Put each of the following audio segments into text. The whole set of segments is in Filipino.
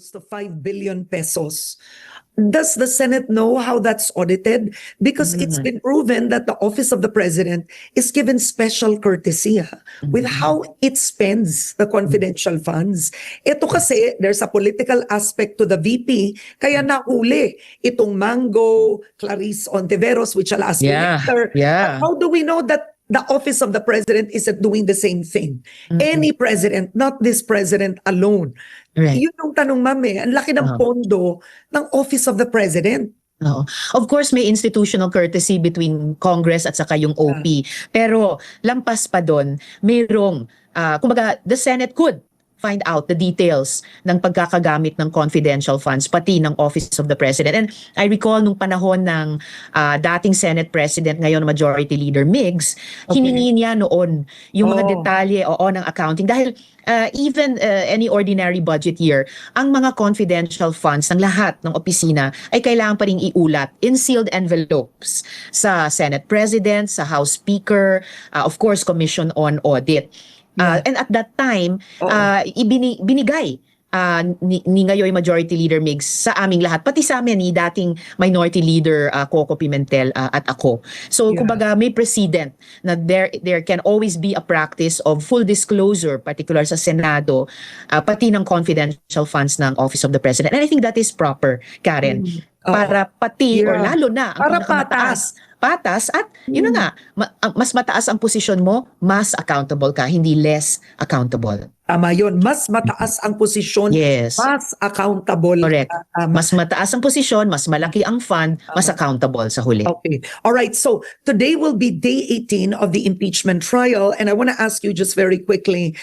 close to 5 billion pesos. Does the Senate know how that's audited? Because it's been proven that the Office of the President is given special courtesy with how it spends the confidential funds. Ito kasi, there's a political aspect to the VP, kaya nahuli itong Mango, Clarice Ontiveros, which I'll ask you later. But how do we know that the Office of the President isn't doing the same thing? Any president, not this president alone. Right. Yun yung tanong, ma'am, ang laki ng pondo ng Office of the President. Oo. Of course, may institutional courtesy between Congress at saka yung OP. Pero lampas pa doon, mayroong, kumbaga, the Senate could find out the details ng pagkakagamit ng confidential funds, pati ng Office of the President. And I recall nung panahon ng dating Senate President, ngayon Majority Leader Migs, hiningi niya noon yung mga detalye ng accounting. Dahil even any ordinary budget year, ang mga confidential funds ng lahat ng opisina ay kailangan pa rin iulat in sealed envelopes sa Senate President, sa House Speaker, of course, Commission on Audit. And at that time, binigay ni ngayon Majority Leader Migs sa aming lahat, pati sa amin ni dating Minority Leader Coco Pimentel at ako. So kumbaga may precedent na there can always be a practice of full disclosure, particular sa Senado, pati ng confidential funds ng Office of the President. And I think that is proper, Karen. Para pati or lalo na ang pinakamataas patas at yun na nga, mas mataas ang posisyon mo, mas accountable ka, hindi less accountable. Tama yun. Mas mataas ang posisyon, mas accountable. Correct. Mas mataas ang posisyon, mas malaki ang fund, mas accountable sa huli. Okay. All right. So today will be day 18 of the impeachment trial. And I want to ask you just very quickly,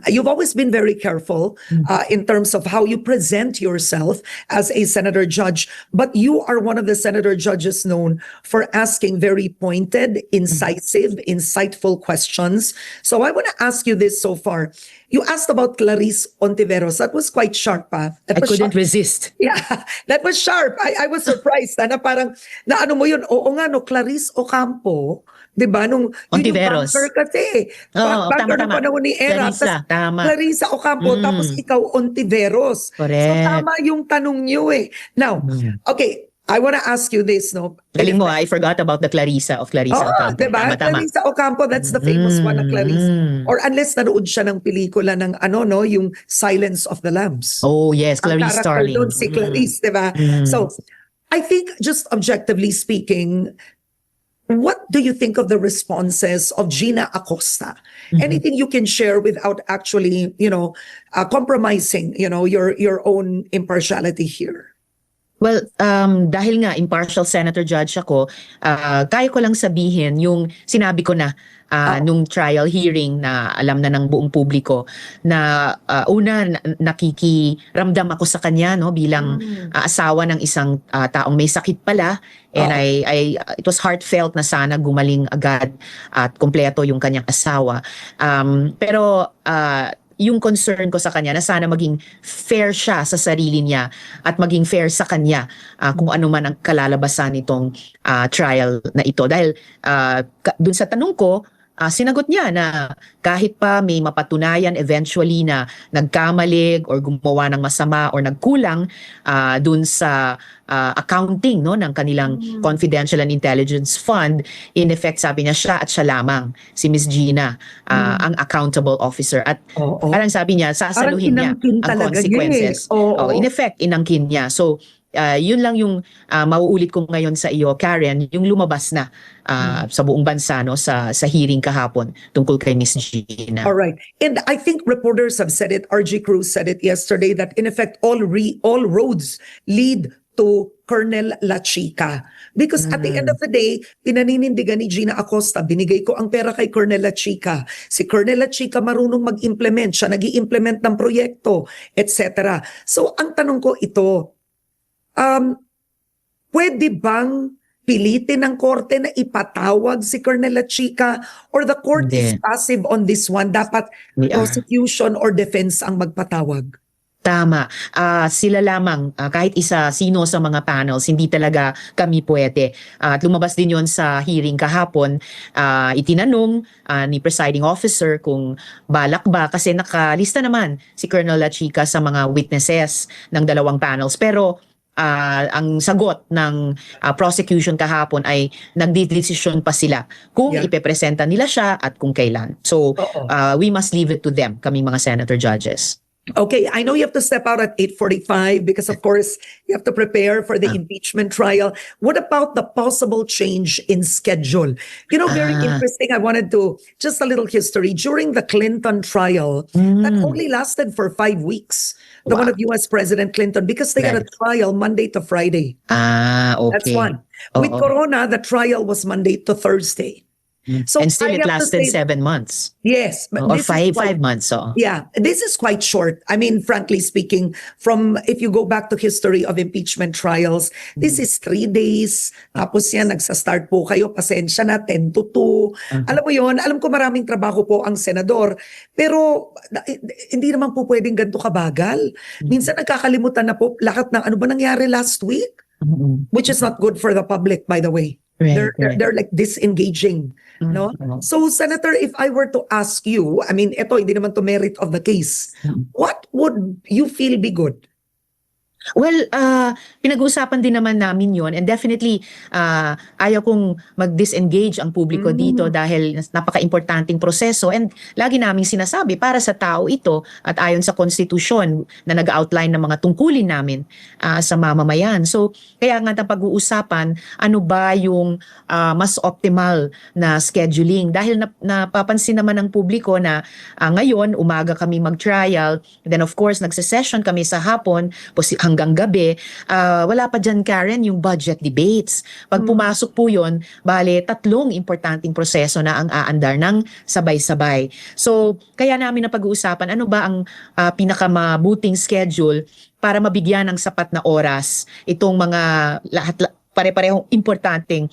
you've always been very careful in terms of how you present yourself as a senator judge. But you are one of the senator judges known for asking very pointed, incisive, insightful questions. So I want to ask you this so far. You asked about Clarice Ontiveros. That was quite sharp. I couldn't resist. Yeah, that was sharp. I was surprised. Na parang, na ano mo yun, oo nga, no, Clarice Ocampo, di ba? Nung Ontiveros. Yung banker kasi. Banker ng panahon ni Era. Clarissa Ocampo, tapos ikaw Ontiveros. Correct. So tama yung tanong niyo eh. Now, okay, I want to ask you this, no? Galing mo, I forgot about the Clarissa Ocampo. Diba? Clarissa Ocampo, that's the famous one na Clarissa. Or unless naroon siya ng pelikula ng yung Silence of the Lambs. Oh yes, Clarice Starling. Doon si Clarice, diba? So, I think just objectively speaking, what do you think of the responses of Gina Acosta? Anything you can share without actually, compromising, your own impartiality here? Well, dahil nga impartial senator judge ako, kaya ko lang sabihin yung sinabi ko na nung trial hearing na alam na ng buong publiko na una nakikiramdam ako sa kanya bilang asawa ng isang taong may sakit pala, and it was heartfelt na sana gumaling agad at kumpleto yung kanyang asawa. Pero yung concern ko sa kanya na sana maging fair siya sa sarili niya at maging fair sa kanya kung ano man ang kalalabasan nitong trial na ito. Dahil dun sa tanong ko, sinagot niya na kahit pa may mapatunayan eventually na nagkamali or gumawa ng masama or nagkulang dun sa accounting ng kanilang confidential and intelligence fund, in effect sabi niya siya at siya lamang, si Miss Gina, ang accountable officer. At parang sabi niya, sasaluhin niya ang consequences. In effect, inangkin niya. So, yun lang yung mauulit ko ngayon sa iyo, Karen, yung lumabas na sa buong bansa sa hearing kahapon tungkol kay Miss Gina. All right. And I think reporters have said it, RG Cruz said it yesterday, that in effect all roads lead to Colonel La Chica. Because at the end of the day, pinaninindigan ni Gina Acosta, binigay ko ang pera kay Colonel La Chica. Si Colonel La Chica marunong mag-implement, siya nag-i-implement ng proyekto, etc. So ang tanong ko ito, pwede bang pilitin ng korte na ipatawag si Colonel La Chica, or the court is passive on this one? Dapat prosecution or defense ang magpatawag? Tama. Sila lamang, kahit sino sa mga panels, hindi talaga kami pwede. At lumabas din yon sa hearing kahapon. Itinanong ni presiding officer kung balak ba, kasi nakalista naman si Colonel La Chica sa mga witnesses ng dalawang panels. Pero ang sagot ng prosecution kahapon ay nagdidesisyon pa sila kung Yeah. ipepresenta nila siya at kung kailan. So Oo. we must leave it to them, kaming mga senator judges. Okay, I know you have to step out at 8:45 because of course you have to prepare for the impeachment trial. What about the possible change in schedule? You know, very interesting. I wanted to just a little history. During the Clinton trial, that only lasted for 5 weeks. The one Wow. of US President Clinton, because they had a trial Monday to Friday. Okay. That's one. With Oo. Corona, the trial was Monday to Thursday. So And still I it have to lasted say, 7 months. yes, but Or this is quite- 5 months. So. yeah, this is quite short. I mean, frankly speaking, from if you go back to history of impeachment trials, this is 3 days. Tapos yan, nagsa-start po kayo, pasensya na, 10 to 2. Alam mo yon, alam ko maraming trabaho po ang senador. Pero hindi naman po pwedeng ganito kabagal. Minsan nagkakalimutan na po lahat ng ano ba nangyari last week? Which is not good for the public, by the way. Right, They're like disengaging, no? So, Senator, if I were to ask you, I mean, ito, hindi naman to merit of the case. What would you feel be good? Well, pinag-uusapan din naman namin yon, and definitely ayaw kong mag-disengage ang publiko dito dahil napaka-importanting proseso, and lagi naming sinasabi para sa tao ito at ayon sa konstitusyon na nag-outline ng mga tungkulin namin sa mamamayan. So kaya nga pag-uusapan ano ba yung mas optimal na scheduling, dahil napapansin naman ng publiko na ngayon umaga kami mag-trial, then of course nagse-session kami sa hapon hanggang gabi. Wala pa dyan, Karen, yung budget debates. Pag pumasok po yun, bale, 3 importanteng proseso na ang aandar ng sabay-sabay. So, kaya namin na pag-uusapan, ano ba ang pinakamabuting schedule para mabigyan ng sapat na oras itong mga pare-parehong importanteng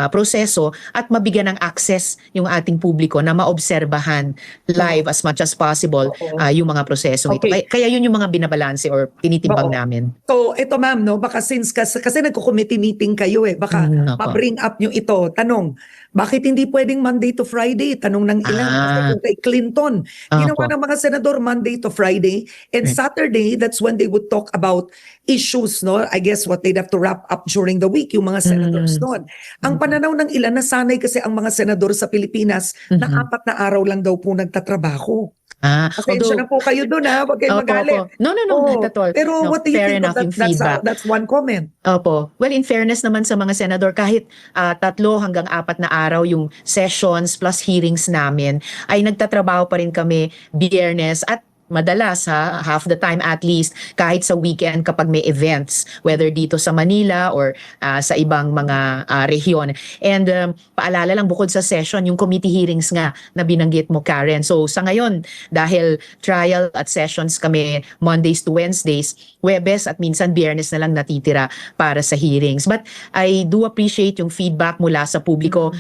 proseso at mabigyan ng access yung ating publiko na maobserbahan live as much as possible yung mga proseso ito. Okay. Kaya yun yung mga binabalanse or tinitimbang Oo. namin. So, ito ma'am, no, baka kasi nagko-committee meeting kayo baka Nako. ma-bring up nyo ito. Tanong, bakit hindi pwedeng Monday to Friday? Tanong ng ilan. Kasi kung kay Clinton, ginawa Opo. ng mga senador Monday to Friday, and Saturday, that's when they would talk about issues, no? I guess what they'd have to wrap up during the week, yung mga senators noon. Ang pananaw ng ilan, nasanay kasi ang mga senador sa Pilipinas na 4 na araw lang daw po nagtatrabaho. Pasensya na po kayo doon, ha? Huwag kayong magalit. No, Oo. not at all. Pero No, what do you fair think of enough yung that? feedback. That's one comment. Opo. Well, in fairness naman sa mga senador, kahit 3 hanggang 4 na araw yung sessions plus hearings namin, ay nagtatrabaho pa rin kami Biyernes at madalas half the time at least, kahit sa weekend kapag may events, whether dito sa Manila or sa ibang mga rehiyon. And paalala lang, bukod sa session, yung committee hearings nga na binanggit mo, Karen. So sa ngayon, dahil trial at sessions kami Mondays to Wednesdays, Huwebes at minsan Biyernes na lang natitira para sa hearings. But I do appreciate yung feedback mula sa publiko.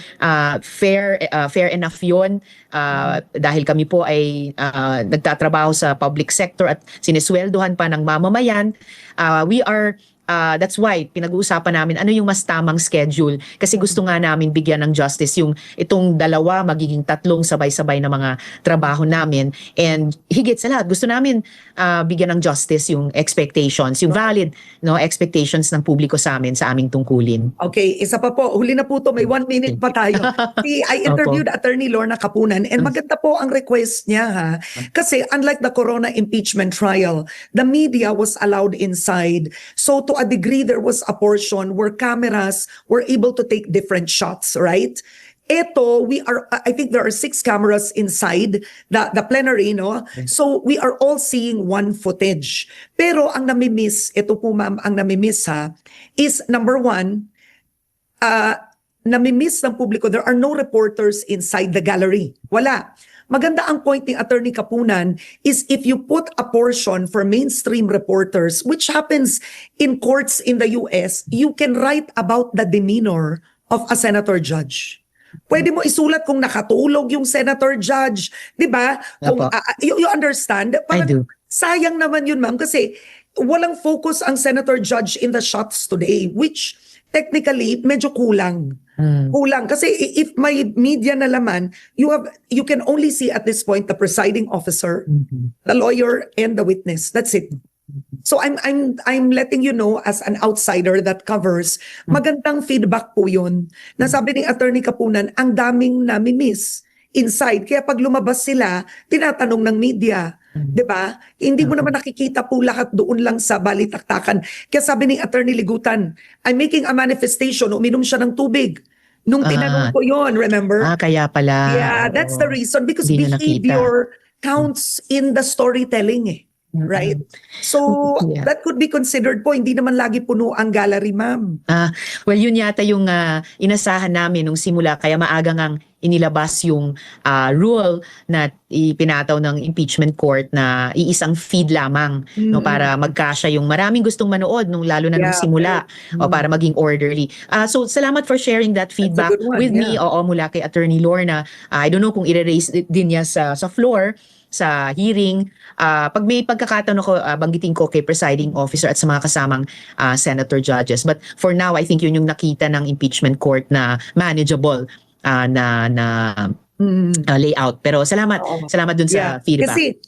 Fair enough yun, dahil kami po ay nagtatrabaho sa public sector at sinesweldohan pa ng mamamayan. That's why pinag-uusapan namin ano yung mas tamang schedule, kasi gusto nga namin bigyan ng justice yung itong 2 magiging 3 sabay-sabay na mga trabaho namin, and higit sa lahat gusto namin bigyan ng justice yung expectations, yung valid expectations ng publiko sa amin sa aming tungkulin. Okay, isa pa po. Huli na po to. May 1 minute pa tayo. I interviewed Attorney Lorna Capunan, and maganda po ang request niya, ha? Kasi unlike the Corona impeachment trial, the media was allowed inside. So to a degree, there was a portion where cameras were able to take different shots, right? I think there are 6 cameras inside the plenary, no? So we are all seeing one footage. Pero ang namimiss, ito po ma'am, ang namimiss is number 1, namimiss ng publiko, there are no reporters inside the gallery. Wala. Maganda ang point ni Attorney Capunan is if you put a portion for mainstream reporters, which happens in courts in the US, you can write about the demeanor of a senator judge. Pwede mo isulat kung nakatulog yung senator judge, 'di ba? Kung you understand? I do. sayang naman yun, ma'am, kasi walang focus ang senator judge in the shots today, which technically medyo kulang. Kulang kasi if may media na laman, you can only see at this point the presiding officer, the lawyer, and the witness. That's it. So I'm letting you know as an outsider that covers, magandang feedback po yun. Nasabi ni Attorney Kapunan, ang daming nami-miss inside. Kaya pag lumabas sila, tinatanong ng media. 'Di ba? Hindi mo naman nakikita po lahat doon lang sa balitaktakan. Kaya sabi ni Attorney Ligutan, I'm making a manifestation, uminom siya ng tubig. Nung tinanong ko yon, remember? Kaya pala. Yeah, that's the reason. Because Hindi na nakita. behavior counts in the storytelling eh. Right? So, Yeah. that could be considered po. Hindi naman lagi puno ang gallery, ma'am. Well, yun yata yung inasahan namin nung simula, kaya maaga ngang inilabas yung rule na ipinataw ng impeachment court na iisang feed lamang, no, para magkasya yung maraming gustong manood nung lalo na nung Yeah, simula, o para maging orderly. So salamat for sharing that feedback good one, with me. yeah. Oo, mula kay Attorney Lorna. I don't know kung i-raise din niya sa floor sa hearing. Pag may pagkakataon ako, banggitin ko kay presiding officer at sa mga kasamang senator judges. But for now, I think yun yung nakita ng impeachment court na manageable layout. Pero salamat dun sa feedback. Kasi,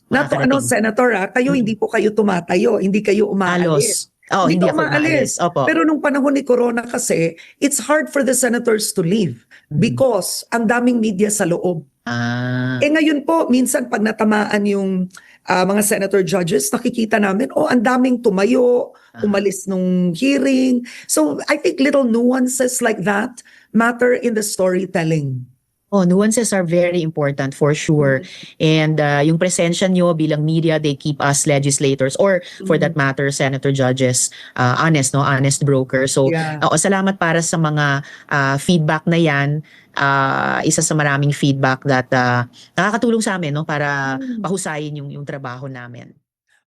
Senator, kayo hindi po kayo tumatayo, hindi kayo umaalis. Hindi ka ako umaalis. Opo. Pero nung panahon ni Corona kasi, it's hard for the senators to leave because ang daming media sa loob. Ngayon po, minsan pag natamaan yung mga senator judges, nakikita namin, ang daming tumayo, umalis nung hearing. So I think little nuances like that matter in the storytelling. Nuances are very important for sure. And yung presensya nyo bilang media, they keep us legislators or for that matter, senator judges, honest broker. So, salamat para sa mga feedback na yan. Isa sa maraming feedback that nakakatulong sa amin, no, para pahusayin yung trabaho namin.